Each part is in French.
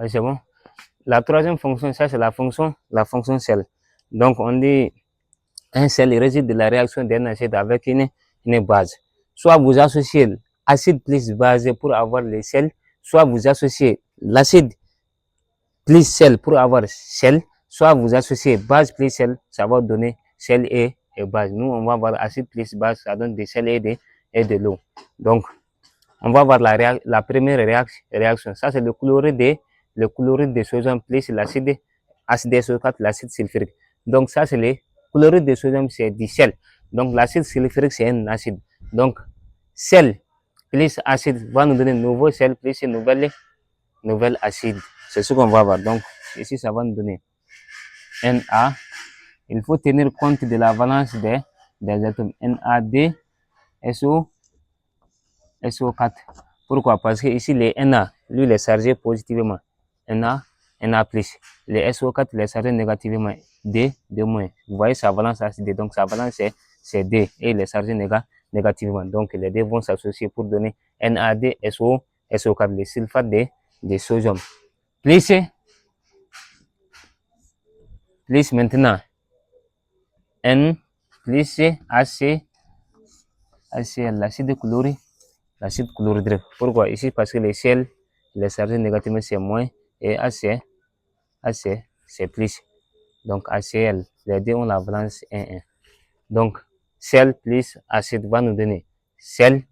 C'est bon. La troisième fonction, ça c'est la fonction sel. Donc on dit un sel réside de la réaction d'un acide avec une base. Soit vous associez acide plus base pour avoir les sels, soit vous associez l'acide plus sel pour avoir sel, soit vous associez base plus sel, ça va donner sel et base. Nous, on va avoir acide plus base, ça donne des sels et de l'eau. Donc, on va voir la première réaction. Ça, c'est le chlorure de sodium plus l'acide H2SO4, l'acide sulfurique. Donc, ça, c'est le chlorure de sodium, c'est du sel. Donc, l'acide sulfurique, c'est un acide. Donc, sel plus acide va nous donner nouveau sel plus nouvelle acide. C'est ce qu'on va voir. Donc, ici, ça va nous donner Na. Il faut tenir compte de la valence des atomes. NAD, SO4. Pourquoi? Parce que ici, les Na, lui, il est chargé positivement. Na+. Les SO4, il est chargé négativement. D, D-. Vous voyez sa valence acide. Donc, sa valence, c'est D. Et il est chargé négativement. Donc, les deux vont s'associer pour donner NAD, SO4, les sulfates de sodium. Plus maintenant N plus HCl, l'acide chlorhydrique. Pourquoi? Ici, parce que le sel, les chargés négativement, c'est moins, et HC, c'est plus. Donc, HCl, les deux ont la valence 1,1. Donc, sel plus acide va nous donner sel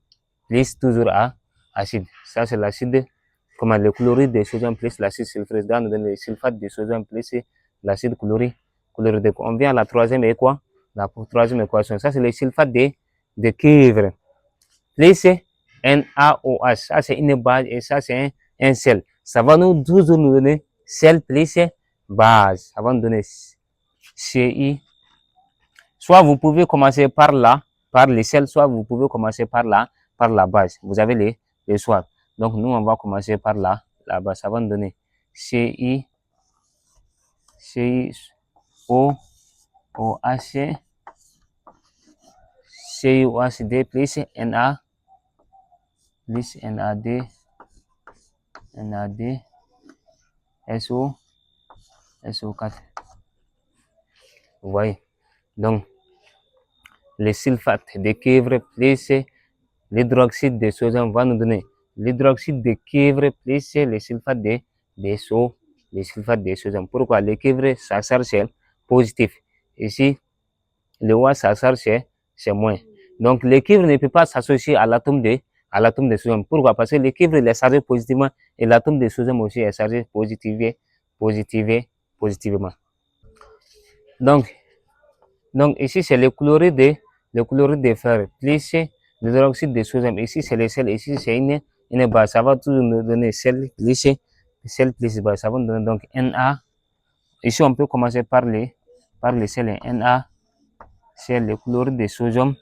plus toujours acide. Ça, c'est l'acide, comment le chlorure de sodium plus l'acide sulfurique va nous donner le sulfate de sodium plus l'acide chlorhydrique. On vient à la troisième équation. Ça, c'est le sulfate de cuivre plus NaOH. Ça, c'est une base et ça, c'est un sel. Ça va toujours nous donner sel plus base. Ça va nous donner CI. Soit vous pouvez commencer par le sel, soit vous pouvez commencer par la base. Vous avez les choix. Donc, nous, on va commencer par la base. Ça va nous donner CiOH, CuOHD plus Na plus NAD, SO4. Vous voyez? Donc, le sulfate de cuivre plus l'hydroxyde de sodium va nous donner l'hydroxyde de cuivre plus le sulfate de sodium. Pourquoi? Le cuivre, sa charge c'est positif. Ici, le OH, sa charge c'est moins. Donc, le cuivre ne peut pas s'associer à l'atome de sodium. Pourquoi? Parce que le cuivre est chargé positivement et l'atome de sodium aussi est chargé positivement. Donc ici, c'est le chlorure de fer plus l'hydroxyde de sodium. Ici, c'est le sel. Ici, c'est une base. Ça va toujours nous donner sel plus base. Ça va nous donner donc Na. Ici, on peut commencer par le sel. Na, c'est le chlorure de sodium.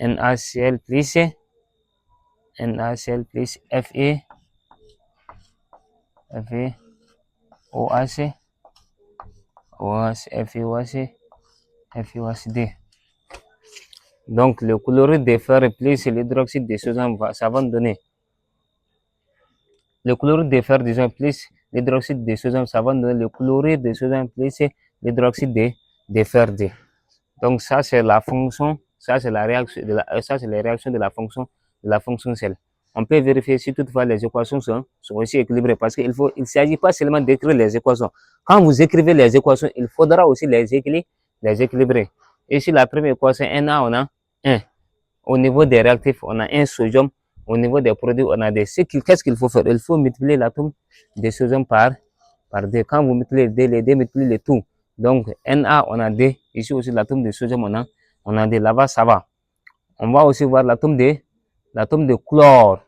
NaCl plus Fe, OH, FeOHD. Donc, le chlorure de fer plus l'hydroxyde de sodium, ça va nous donner le chlorure de fer plus l'hydroxyde de sodium, ça va nous donner le chlorure de sodium plus l'hydroxyde de fer. Donc, ça, c'est la fonction, ça, c'est la réaction de la fonction sel. On peut vérifier si toutefois les équations sont aussi équilibrées parce qu'il ne s'agit pas seulement d'écrire les équations. Quand vous écrivez les équations, il faudra aussi les équilibrer. Ici, la première équation, Na, on a 1. Au niveau des réactifs, on a un sodium. Au niveau des produits, on a des. Qu'est-ce qu'il faut faire? Il faut multiplier l'atome de sodium par 2. Quand vous multipliez les 2 multipliez le tout. Donc, Na, on a 2. Ici aussi, l'atome de sodium, on a 2. Là-bas, ça va. On va aussi voir l'atome de chlore.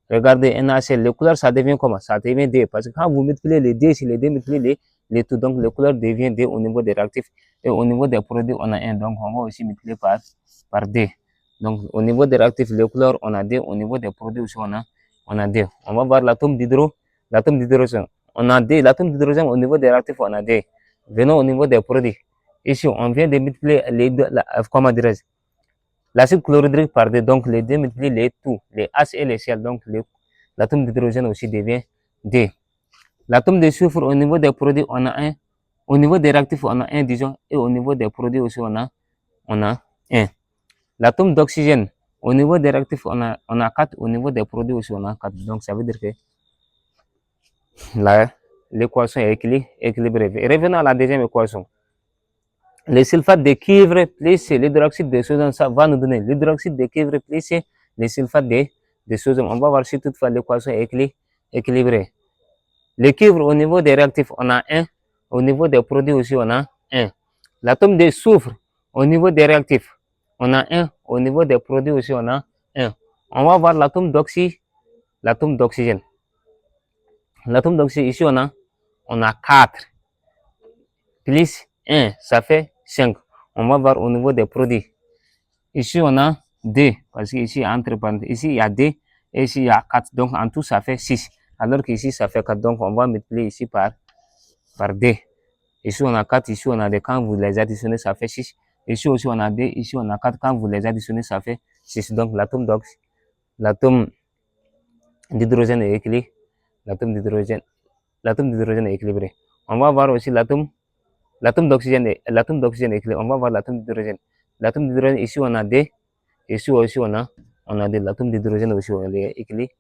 Regardez, NaCl, le chlore, ça devient comment? Ça devient 2. Parce que quand vous multipliez les 2, si les 2 multipliez les tout, donc le chlore devient 2 au niveau des réactifs. Et au niveau des produits, on a 1. Donc, on va aussi multiplier par 2. Donc, au niveau des réactifs, le chlore, on a 2. Au niveau des produits aussi, on a 2. On va voir l'atome d'hydrogène. On a 2. L'atome d'hydrogène, au niveau des réactifs, on a 2. Venons au niveau des produits. Ici, on vient de multiplier les deux, comment dirais-je? L'acide chlorhydrique par 2. Donc, les 2 multiplient les tout, les H et les Cl. Donc, l'atome d'hydrogène aussi devient 2. L'atome de soufre, au niveau des produits, on a 1. Au niveau des réactifs, on a 1, disons. Et au niveau des produits aussi, on a 1. L'atome d'oxygène, au niveau des réactifs, on a 4. Au niveau des produits aussi, on a 4. Donc, ça veut dire que l'équation est équilibrée. Revenons à la deuxième équation. Le sulfate de cuivre plus l'hydroxyde de sodium, ça va nous donner l'hydroxyde de cuivre plus le sulfate de sodium. On va voir si toutefois l'équation est équilibrée. Le cuivre, au niveau des réactifs, on a 1. Au niveau des produits aussi, on a 1. L'atome de soufre, au niveau des réactifs, on a 1. Au niveau des produits aussi, on a 1. On va voir l'atome d'oxygène. L'atome d'oxygène, ici, on a 4. Plus 1, ça fait 5. On va voir au niveau des produits. Ici, on a 2, parce qu'ici, entre parenthèses, ici, il y a 2, et ici, il y a 4. Donc, en tout, ça fait 6. Alors qu'ici, ça fait 4. Donc, on va multiplier ici par 2. Ici, on a 4. Ici, on a 2. Quand vous les additionnez, ça fait 6. Ici aussi, on a 2. Ici, on a 4. Quand vous les additionnez, ça fait 6. Donc, l'atome d'hydrogène est équilibré. L'atome d'hydrogène est équilibré. On va voir aussi l'atome d'oxygène est équilibré. On va voir l'atome d'hydrogène. L'atome d'hydrogène, ici, on a 2. Ici aussi, on a 2. L'atome d'hydrogène aussi, on est équilibré.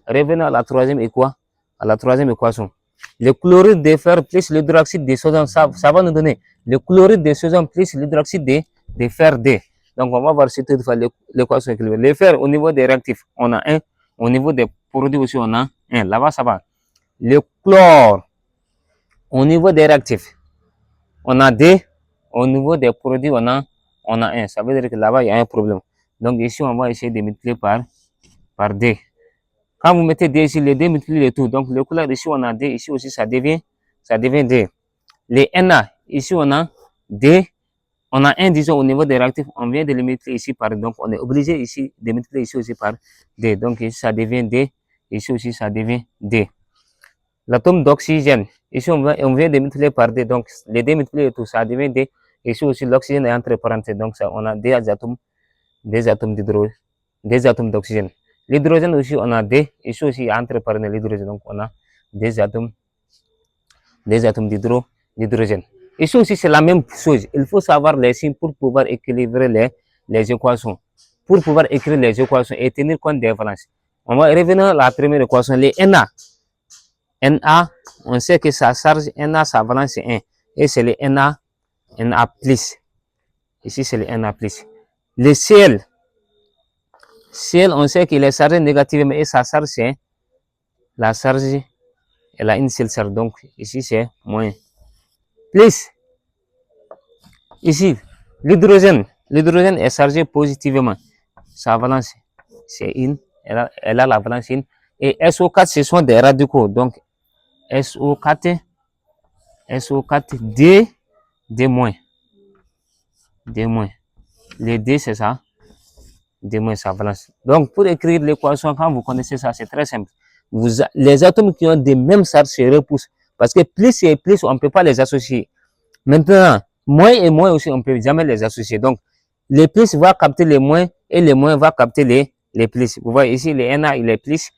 Revenons à la troisième équation. Le chlorure de fer plus l'hydroxyde de sodium, ça va nous donner le chlorure de sodium plus l'hydroxyde de fer D. Donc, on va voir si toutefois l'équation est équilibrée. Le fer, au niveau des réactifs, on a 1. Au niveau des produits aussi, on a 1. Là-bas, ça va. Le chlore, au niveau des réactifs, on a 2. Au niveau des produits, on a 1. Ça veut dire que là-bas, il y a un problème. Donc, ici, on va essayer de multiplier par 2. Quand vous mettez 2 ici, les 2 multiplient le tout. Donc, le couleur ici, on a 2. Ici aussi, ça devient 2. Les Na, ici, on a 2. On a 1, disons, au niveau des réactifs. On vient de le multiplier ici par 2. Donc, on est obligé ici de multiplier ici aussi par 2. Donc, ici, ça devient 2. Ici aussi, ça devient 2. L'atome d'oxygène, ici, on vient de multiplier par 2. Donc, les 2 multiplient le tout. Ça devient 2. Ici aussi, l'oxygène est entre parenthèses. Donc, ça, on a 2 atomes d'hydrogène, 2 atomes d'oxygène. L'hydrogène aussi, on a 2. Ici aussi, entre parenthèses, l'hydrogène. Donc, on a 2 atomes d'hydrogène. Ici aussi, c'est la même chose. Il faut savoir les signes pour pouvoir équilibrer les équations. Pour pouvoir écrire les équations et tenir compte des valences. On va revenir à la première équation. Les Na, on sait que sa charge, Na, sa valence, c'est 1. Et c'est le Na+. Ici, c'est le Na+. Le Cl, on sait qu'il est chargé négativement et sa charge, c'est la charge, elle a une seule charge. Donc, ici, c'est moins. Plus, ici, l'hydrogène est chargé positivement. Sa valence, c'est 1. Elle a la valence 1. Et SO4, ce sont des radicaux. Donc, SO4, D-. Les D, c'est ça. D- sa valence. Donc, pour écrire l'équation, quand vous connaissez ça, c'est très simple. Les atomes qui ont des mêmes charges se repoussent. Parce que plus et plus, on ne peut pas les associer. Maintenant, moins et moins aussi, on ne peut jamais les associer. Donc, les plus vont capter les moins et les moins vont capter les plus. Vous voyez ici, les Na, il est plus.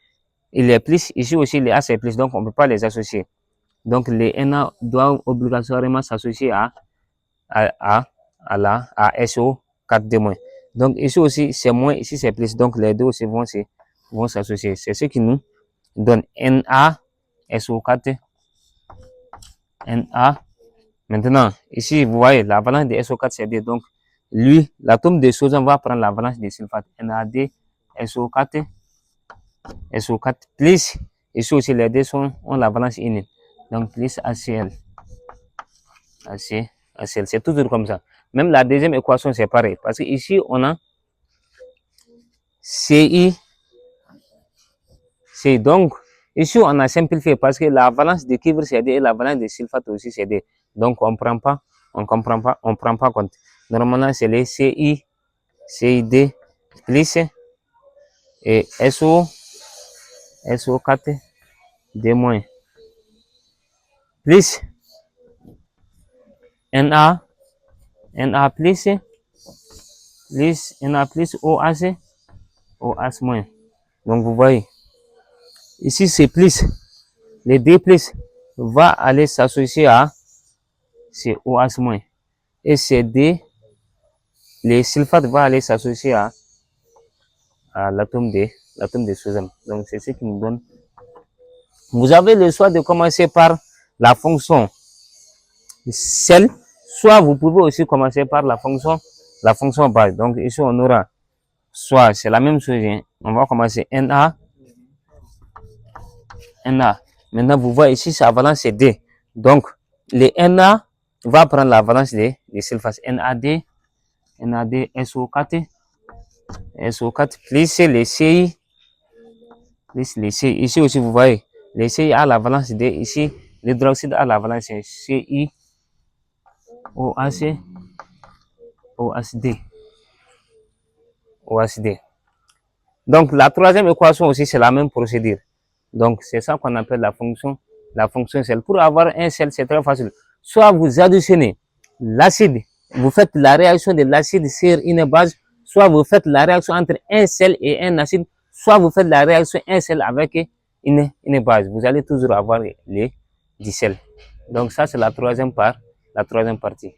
Ici aussi, les A, c'est plus. Donc, on ne peut pas les associer. Donc, les Na doivent obligatoirement s'associer à SO4D-. Donc, ici aussi, c'est moins, ici, c'est plus. Donc, les deux aussi vont s'associer. C'est ce qui nous donne NaSO4, Na. Maintenant, ici, vous voyez, la valence de SO4, c'est 2. Donc, lui, l'atome de sodium va prendre la valence de sulfate. NaD, SO4 plus. Ici aussi, les deux ont la valence unique. Donc, plus HCl. C'est toujours comme ça. Même la deuxième équation, c'est pareil. Parce que ici, on a CI. Donc, ici, on a simplifié parce que la valence de cuivre, c'est 2 et la valence de sulfate aussi, c'est 2. Donc, on prend pas compte. Normalement, c'est les CID plus et SO4 D- plus Na plus OH moins. Donc, vous voyez, ici, c'est plus. Le D+, va aller s'associer à COH-. Et CD, les sulfates va aller s'associer à l'atome de sodium. Donc, c'est ce qui nous donne. Vous avez le choix de commencer par la fonction sel, soit vous pouvez aussi commencer par la fonction base. Donc, ici, on aura soit, c'est la même chose, hein. On va commencer Na. Maintenant, vous voyez ici, sa valence c'est D. Donc, le Na va prendre la valence des sulfates. NAD, SO4, plus les CI, plus les CI. Ici aussi, vous voyez, les CI a la valence D. Ici, l'hydroxyde a la valence CI, OH, OHD. Donc, la troisième équation aussi, c'est la même procédure. Donc, c'est ça qu'on appelle la fonction sel. Pour avoir un sel, c'est très facile. Soit vous additionnez l'acide, vous faites la réaction de l'acide sur une base, soit vous faites la réaction entre un sel et un acide, soit vous faites la réaction un sel avec une base. Vous allez toujours avoir du sel. Donc, ça, c'est la troisième partie.